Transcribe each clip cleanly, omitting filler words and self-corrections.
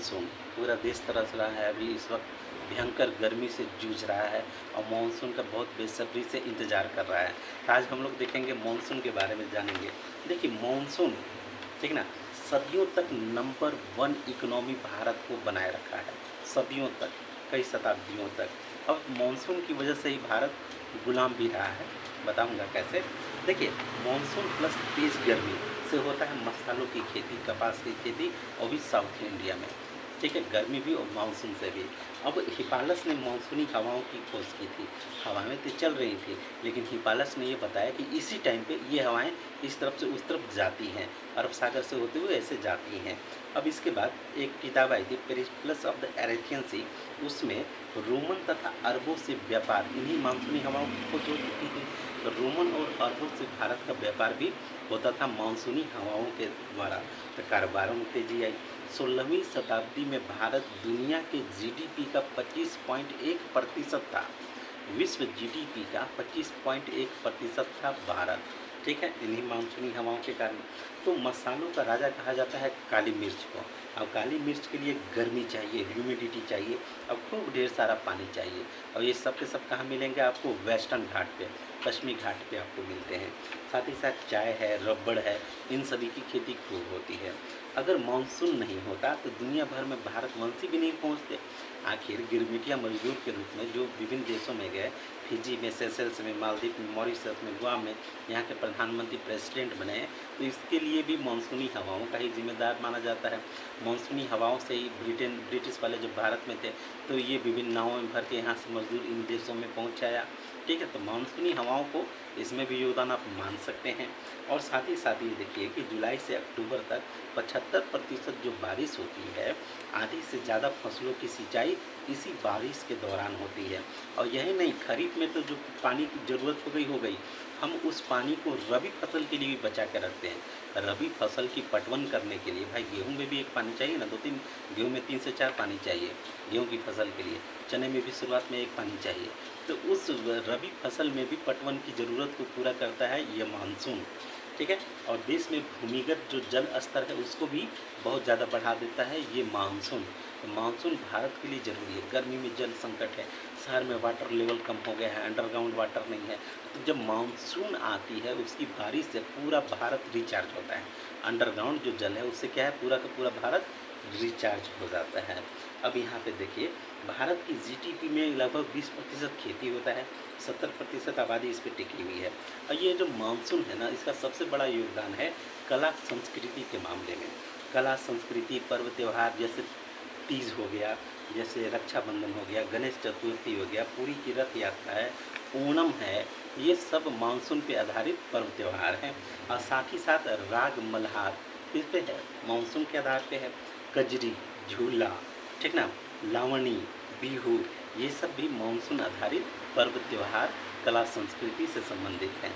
Monsoon पूरा देश तरस रहा है। अभी इस वक्त भयंकर गर्मी से जूझ रहा है और मानसून का बहुत बेसब्री से इंतज़ार कर रहा है। तो आज हम लोग देखेंगे मानसून के बारे में जानेंगे। देखिए मानसून, ठीक ना, सदियों तक नंबर वन इकोनॉमी भारत को बनाए रखा है, सदियों तक, कई शताब्दियों तक। अब मानसून की वजह से ही भारत गुलाम भी रहा है। बताऊंगा कैसे। देखिए मानसून प्लस तेज़ गर्मी से होता है मसालों की खेती, कपास की खेती, और भी साउथ इंडिया में। ठीक है, गर्मी भी और मानसून से भी। अब हिफालस ने मानसूनी हवाओं की खोज की थी। हवाएं तो चल रही थी, लेकिन हिफालस ने ये बताया कि इसी टाइम पे ये हवाएं इस तरफ से उस तरफ जाती हैं, अरब सागर से होते हुए ऐसे जाती हैं। अब इसके बाद एक किताब आई थी पेरिप्लस ऑफ द एरेथियन सी, उसमें रोमन तथा अरबों से व्यापार इन्हीं मानसूनी हवाओं की खोज हो चुकी थी। तो रोमन और अरबों से भारत का व्यापार भी होता था मानसूनी हवाओं के द्वारा। तो कारोबारों में तेजी आई। 16वीं शताब्दी में भारत दुनिया के जीडीपी का 25.1% था। विश्व जीडीपी का 25.1% था भारत। ठीक है, इन्हीं मानसूनी हवाओं के कारण। तो मसालों का राजा कहा जाता है काली मिर्च को। अब काली मिर्च के लिए गर्मी चाहिए, ह्यूमिडिटी चाहिए, अब खूब ढेर सारा पानी चाहिए। और ये सब के सब कहाँ मिलेंगे आपको? वेस्टर्न घाट पे, पश्चिमी घाट पे आपको मिलते हैं। साथ ही साथ चाय है, रबड़ है, इन सभी की खेती खूब होती है। अगर मानसून नहीं होता तो दुनिया भर में भारतवंशी भी नहीं पहुंचते। आखिर गिरमिटिया मजदूर के रूप में जो विभिन्न देशों में गए, फिजी में, सेशल्स में, मालदीव में, मॉरिशस में, गोवा में, यहाँ के प्रधानमंत्री प्रेसिडेंट बने हैं, तो इसके लिए भी मानसूनी हवाओं का ही जिम्मेदार माना जाता है। मानसूनी हवाओं से ही ब्रिटिश वाले जब भारत में थे तो ये विभिन्न नावों में भर के यहाँ से मजदूर इन देशों में पहुँचाया। ठीक है, तो मानसूनी हवाओं को इसमें भी योगदान आप मान सकते हैं। और साथ ही ये देखिए कि जुलाई से अक्टूबर तक 75% जो बारिश होती है, आधी से ज़्यादा फसलों की सिंचाई इसी बारिश के दौरान होती है। और यही नहीं, खरीफ में तो जो पानी की ज़रूरत हो गई, हम उस पानी को रबी फसल के लिए भी बचा के रखते हैं। रबी फसल की पटवन करने के लिए भाई गेहूं में भी एक पानी चाहिए ना, 2-3, गेहूं में 3 से 4 पानी चाहिए गेहूं की फसल के लिए। चने में भी शुरुआत में एक पानी चाहिए। तो उस रबी फसल में भी पटवन की ज़रूरत को पूरा करता है ये मानसून। ठीक है, और देश में भूमिगत जो जल स्तर है उसको भी बहुत ज़्यादा बढ़ा देता है ये मानसून। तो मानसून भारत के लिए ज़रूरी है। गर्मी में जल संकट है, शहर में वाटर लेवल कम हो गया है, अंडरग्राउंड वाटर नहीं है। तो जब मानसून आती है उसकी बारिश से पूरा भारत रिचार्ज होता है। अंडरग्राउंड जो जल है उससे क्या है, पूरा का पूरा भारत रिचार्ज हो जाता है। अब यहाँ पे देखिए, भारत की जीडीपी में लगभग 20% खेती होता है, 70% आबादी इस पर टिकी हुई है। और ये जो मानसून है ना, इसका सबसे बड़ा योगदान है कला संस्कृति के मामले में। कला संस्कृति, पर्व त्यौहार जैसे तीज हो गया, जैसे रक्षाबंधन हो गया, गणेश चतुर्थी हो गया, पुरी की रथ यात्रा है, ओणम है, ये सब मानसून पे आधारित पर्व त्यौहार हैं। और साथ ही साथ राग मल्हार इस पे है, मानसून के आधार पे है। कजरी, झूला, ठीक ना, लावणी, बिहू, ये सब भी मानसून आधारित पर्व त्यौहार, कला संस्कृति से संबंधित हैं।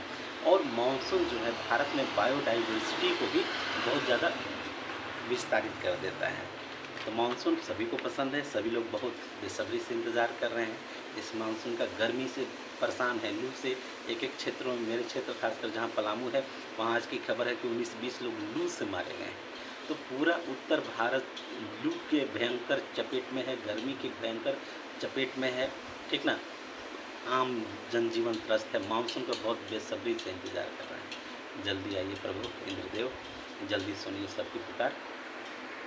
और मानसून जो है भारत में बायोडाइवर्सिटी को भी बहुत ज़्यादा विस्तारित कर देता है। तो मानसून सभी को पसंद है, सभी लोग बहुत बेसब्री से इंतज़ार कर रहे हैं इस मानसून का। गर्मी से परेशान है, लू से एक क्षेत्रों में, मेरे क्षेत्र खासकर जहाँ पलामू है, वहाँ आज की खबर है कि 19-20 लोग लू से मारे गए हैं। तो पूरा उत्तर भारत लू के भयंकर चपेट में है, गर्मी के भयंकर चपेट में है। ठीक ना, आम जनजीवन त्रस्त है। मानसून का बहुत बेसब्री से इंतज़ार कर रहे हैं। जल्दी आइए प्रभु इंद्रदेव, जल्दी सुनिए सबकी पुकार।